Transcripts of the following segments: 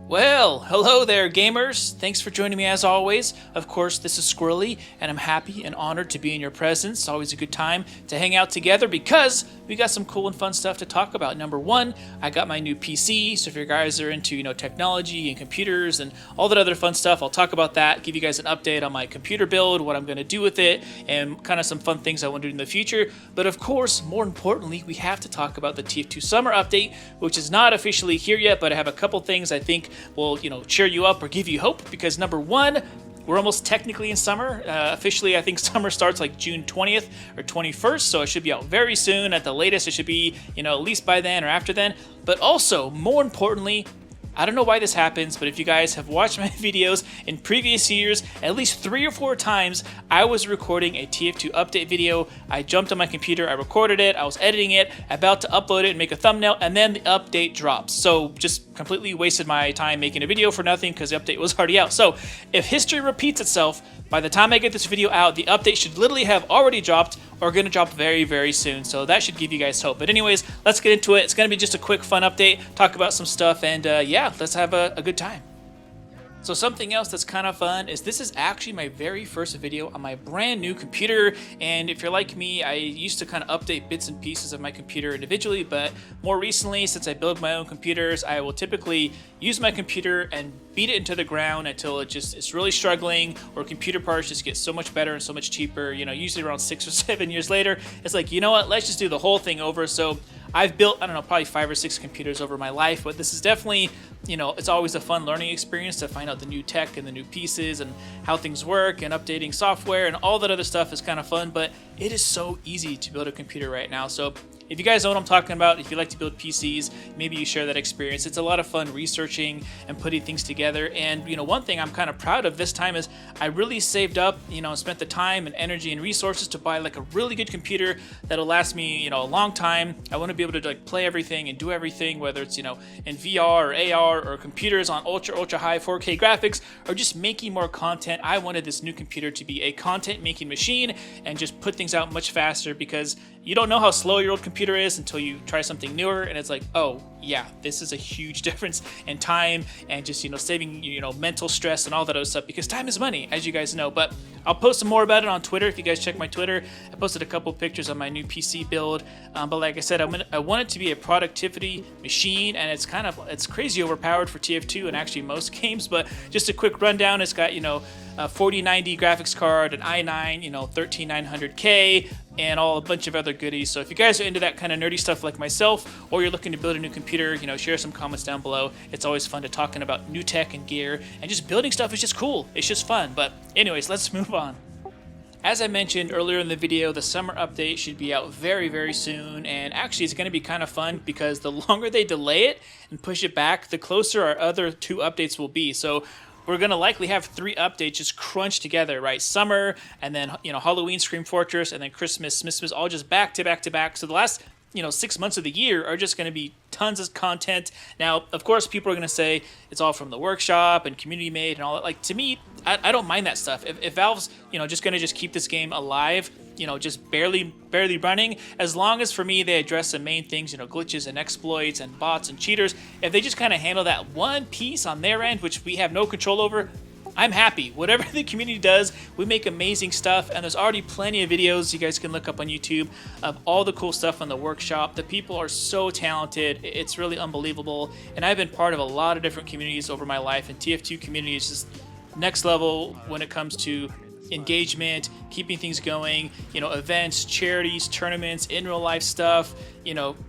Well, hello there, gamers. Thanks for joining me as always. Of course, this is Squirrely, and I'm happy and honored to be in your presence. It's always a good time to hang out together because we got some cool and fun stuff to talk about. Number one, I got my new PC, so if you guys are into, technology and computers and all that other fun stuff, I'll talk about that, give you guys an update on my computer build, what I'm going to do with it, and kind of some fun things I want to do in the future. But of course, more importantly, we have to talk about the TF2 summer update, which is not officially here yet, but I have a couple things I think will, cheer you up or give you hope, because number one, we're almost technically in summer. Officially, I think summer starts like June 20th or 21st, so it should be out very soon. At the latest, it should be, at least by then or after then. But also, more importantly, I don't know why this happens, but if you guys have watched my videos in previous years, at least 3 or 4 times, I was recording a TF2 update video. I jumped on my computer, I recorded it, I was editing it, about to upload it and make a thumbnail, and then the update drops. So just completely wasted my time making a video for nothing because the update was already out. So if history repeats itself, by the time I get this video out, the update should literally have already dropped or going to drop very, very soon. So that should give you guys hope. But anyways, let's get into it. It's going to be just a quick, fun update, talk about some stuff, and yeah, let's have a good time. So something else that's kind of fun is this is actually my very first video on my brand new computer, and if you're like me, I used to kind of update bits and pieces of my computer individually, but more recently, since I build my own computers, I will typically use my computer and beat it into the ground until it's really struggling, or computer parts just get so much better and so much cheaper, usually around 6 or 7 years later, it's like, you know what, let's just do the whole thing over. So I've built, I don't know, probably 5 or 6 computers over my life, but this is definitely, it's always a fun learning experience to find out the new tech and the new pieces and how things work, and updating software and all that other stuff is kind of fun, but it is so easy to build a computer right now. So if you guys know what I'm talking about, if you like to build PCs, maybe you share that experience. It's a lot of fun researching and putting things together. And, one thing I'm kind of proud of this time is I really saved up, spent the time and energy and resources to buy like a really good computer that'll last me, a long time. I want to be able to like play everything and do everything, whether it's, in VR or AR or computers on ultra high 4K graphics, or just making more content. I wanted this new computer to be a content making machine and just put things out much faster, because you don't know how slow your old computer is until you try something newer, and it's like, oh yeah, this is a huge difference in time and just, saving, mental stress and all that other stuff, because time is money, as you guys know. But I'll post some more about it on Twitter. If you guys check my Twitter, I posted a couple pictures of my new PC build. But like I said, I want it to be a productivity machine, and it's crazy overpowered for TF2 and actually most games. But just a quick rundown, it's got, a 4090 graphics card, an i9, 13900K, and a bunch of other goodies. So if you guys are into that kind of nerdy stuff like myself, or you're looking to build a new computer, share some comments down below. It's always fun to talking about new tech and gear, and just building stuff is just cool. It's just fun. But anyways, let's move on. As I mentioned earlier in the video, the summer update should be out very, very soon, and actually it's going to be kind of fun because the longer they delay it and push it back, the closer our other 2 updates will be. So we're going to likely have 3 updates just crunched together, right? Summer, and then, Halloween, Scream Fortress, and then Christmas, all just back to back to back. So the last, 6 months of the year are just going to be tons of content. Now, of course, people are going to say it's all from the workshop and community made and all that. Like, to me, I don't mind that stuff. If Valve's, just going to just keep this game alive, just barely running, as long as for me they address the main things, glitches and exploits and bots and cheaters, if they just kind of handle that one piece on their end, which we have no control over, I'm happy. Whatever the community does, we make amazing stuff, and there's already plenty of videos you guys can look up on YouTube of all the cool stuff on the workshop. The people are so talented. It's really unbelievable, and I've been part of a lot of different communities over my life, and TF2 community is just next level when it comes to engagement, keeping things going, events, charities, tournaments, in real life stuff,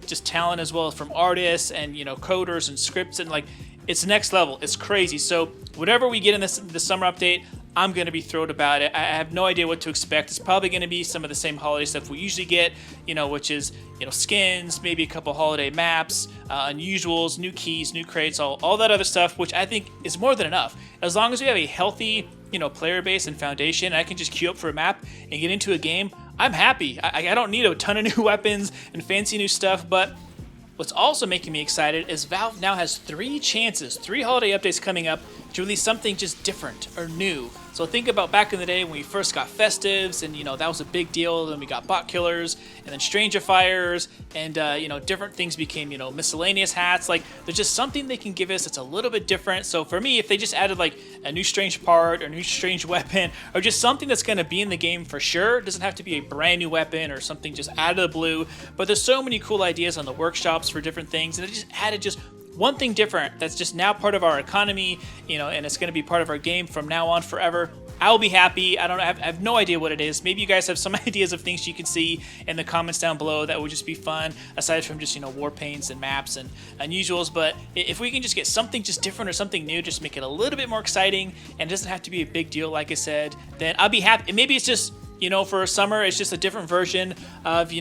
just talent as well from artists and, coders and scripts, and like, it's next level. It's crazy. So whatever we get in this summer update, I'm going to be thrilled about it. I have no idea what to expect. It's probably going to be some of the same holiday stuff we usually get, which is, skins, maybe a couple holiday maps, unusuals, new keys, new crates, all that other stuff, which I think is more than enough. As long as we have a healthy, player base and foundation, I can just queue up for a map and get into a game, I'm happy. I don't need a ton of new weapons and fancy new stuff, but what's also making me excited is Valve now has 3 holiday updates coming up to release something just different or new. So think about back in the day when we first got Festives, and that was a big deal. Then we got Bot Killers, and then Strangifiers, and different things became miscellaneous hats. Like there's just something they can give us that's a little bit different. So for me, if they just added like a new strange part or a new strange weapon, or just something that's going to be in the game for sure, it doesn't have to be a brand new weapon or something just out of the blue. But there's so many cool ideas on the workshops for different things, and it just added just one thing different that's just now part of our economy, and it's going to be part of our game from now on forever. I'll be happy. I have no idea what it is. Maybe you guys have some ideas of things you can see in the comments down below that would just be fun, aside from just war paints and maps and unusuals. But if we can just get something just different or something new, just make it a little bit more exciting, and it doesn't have to be a big deal, like I said, then I'll be happy. And maybe it's just for summer, it's just a different version of,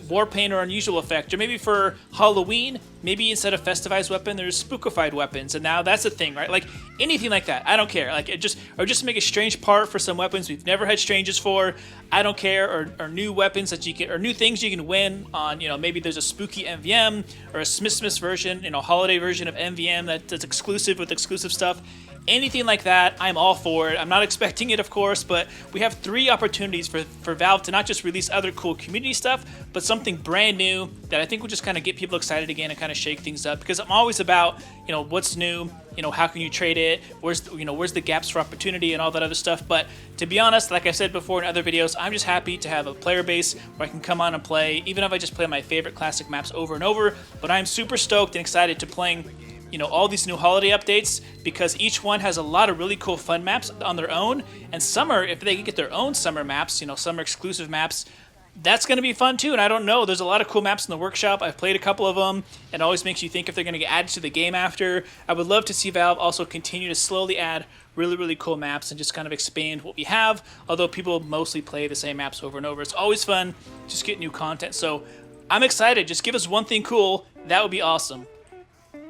war paint or unusual effect. Or maybe for Halloween, maybe instead of festivized weapon, there's spookified weapons. And now that's a thing, right? Like anything like that. I don't care. Like or just make a strange part for some weapons we've never had stranges for. I don't care. Or new weapons that you can, or new things you can win on, maybe there's a spooky MVM or a Smith's version, holiday version of MVM that's exclusive with exclusive stuff. Anything like that, I'm all for it. I'm not expecting it, of course, but we have 3 opportunities for Valve to not just release other cool community stuff, but something brand new that I think will just kind of get people excited again and kind of shake things up. Because I'm always about, what's new, how can you trade it, where's the gaps for opportunity and all that other stuff. But to be honest, like I said before in other videos, I'm just happy to have a player base where I can come on and play, even if I just play my favorite classic maps over and over. But I'm super stoked and excited to playing all these new holiday updates, because each one has a lot of really cool fun maps on their own. And summer, if they can get their own summer maps, summer exclusive maps, that's going to be fun too. And I don't know, there's a lot of cool maps in the workshop. I've played a couple of them. It always makes you think if they're going to get added to the game after. I would love to see Valve also continue to slowly add really, really cool maps and just kind of expand what we have. Although people mostly play the same maps over and over. It's always fun, just get new content. So I'm excited. Just give us one thing cool. That would be awesome.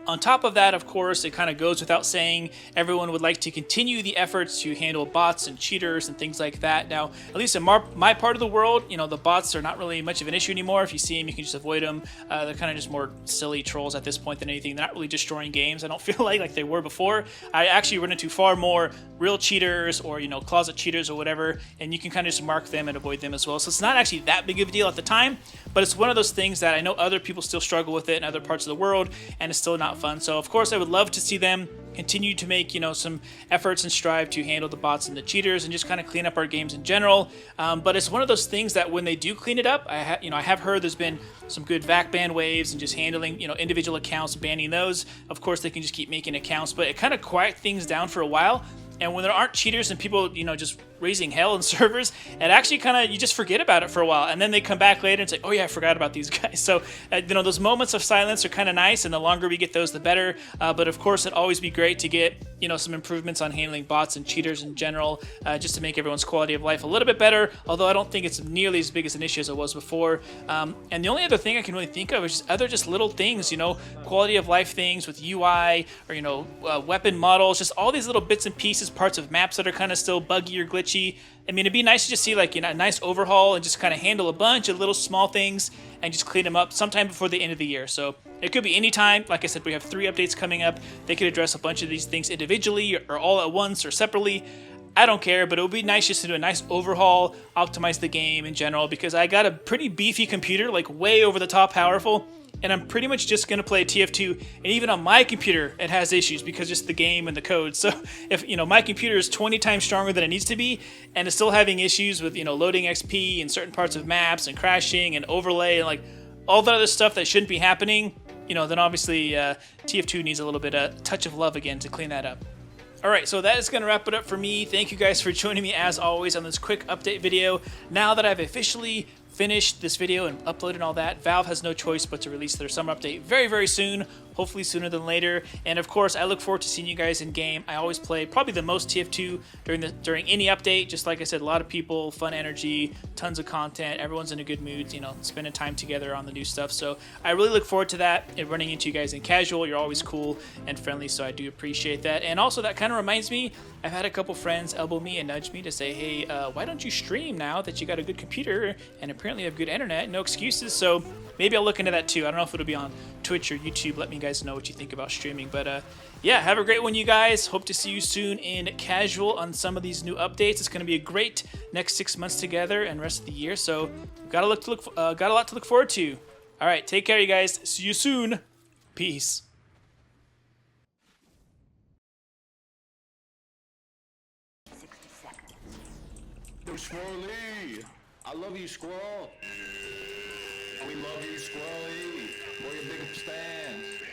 On top of that, of course, it kind of goes without saying, everyone would like to continue the efforts to handle bots and cheaters and things like that. Now, at least in my part of the world, the bots are not really much of an issue anymore. If you see them, you can just avoid them. They're kind of just more silly trolls at this point than anything. They're not really destroying games. I don't feel like they were before. I actually run into far more real cheaters or, closet cheaters or whatever, and you can kind of just mark them and avoid them as well. So it's not actually that big of a deal at the time, but it's one of those things that I know other people still struggle with it in other parts of the world, and it's still not fun. So of course I would love to see them continue to make some efforts and strive to handle the bots and the cheaters and just kind of clean up our games in general. But it's one of those things that when they do clean it up, I have heard there's been some good VAC ban waves and just handling individual accounts, banning those. Of course they can just keep making accounts, but it kind of quiet things down for a while. And when there aren't cheaters and people, just raising hell in servers, it actually kind of, you just forget about it for a while. And then they come back later and say, oh yeah, I forgot about these guys. So, those moments of silence are kind of nice. And the longer we get those, the better. But of course, it'd always be great to get, some improvements on handling bots and cheaters in general, just to make everyone's quality of life a little bit better. Although I don't think it's nearly as big as an issue as it was before. And the only other thing I can really think of is just little things, quality of life things with UI or, weapon models, just all these little bits and pieces, parts of maps that are kind of still buggy or glitchy. I mean, it'd be nice to just see a nice overhaul and just kind of handle a bunch of little small things and just clean them up sometime before the end of the year. So it could be any time. Like I said, we have 3 updates coming up. They could address a bunch of these things individually or all at once or separately. I don't care, but it would be nice just to do a nice overhaul, optimize the game in general, because I got a pretty beefy computer, way over the top powerful. And I'm pretty much just going to play TF2, and even on my computer, it has issues because just the game and the code. So if, my computer is 20 times stronger than it needs to be, and it's still having issues with, loading XP in certain parts of maps and crashing and overlay and all that other stuff that shouldn't be happening, then obviously TF2 needs a little bit of touch of love again to clean that up. Alright, so that is going to wrap it up for me. Thank you guys for joining me as always on this quick update video. Now that I've officially finished this video and uploaded all that, Valve has no choice but to release their summer update very, very soon. Hopefully sooner than later. And of course, I look forward to seeing you guys in game. I always play probably the most TF2 during any update. Just like I said, a lot of people, fun energy, tons of content. Everyone's in a good mood, spending time together on the new stuff. So I really look forward to that and running into you guys in casual. You're always cool and friendly, so I do appreciate that. And also, that kind of reminds me, I've had a couple friends elbow me and nudge me to say, hey, why don't you stream now that you got a good computer and apparently have good internet? No excuses. So maybe I'll look into that too. I don't know if it'll be on Twitch or YouTube. Let me guys know what you think about streaming. But yeah, have a great one, you guys. Hope to see you soon in casual on some of these new updates. It's going to be a great next 6 months together and rest of the year. So got a lot to look forward to. All right, take care, you guys. See you soon. Peace. Yo, Squirrely! I love you, Squirrel! We love you, Squirrely! Boy, your big stands!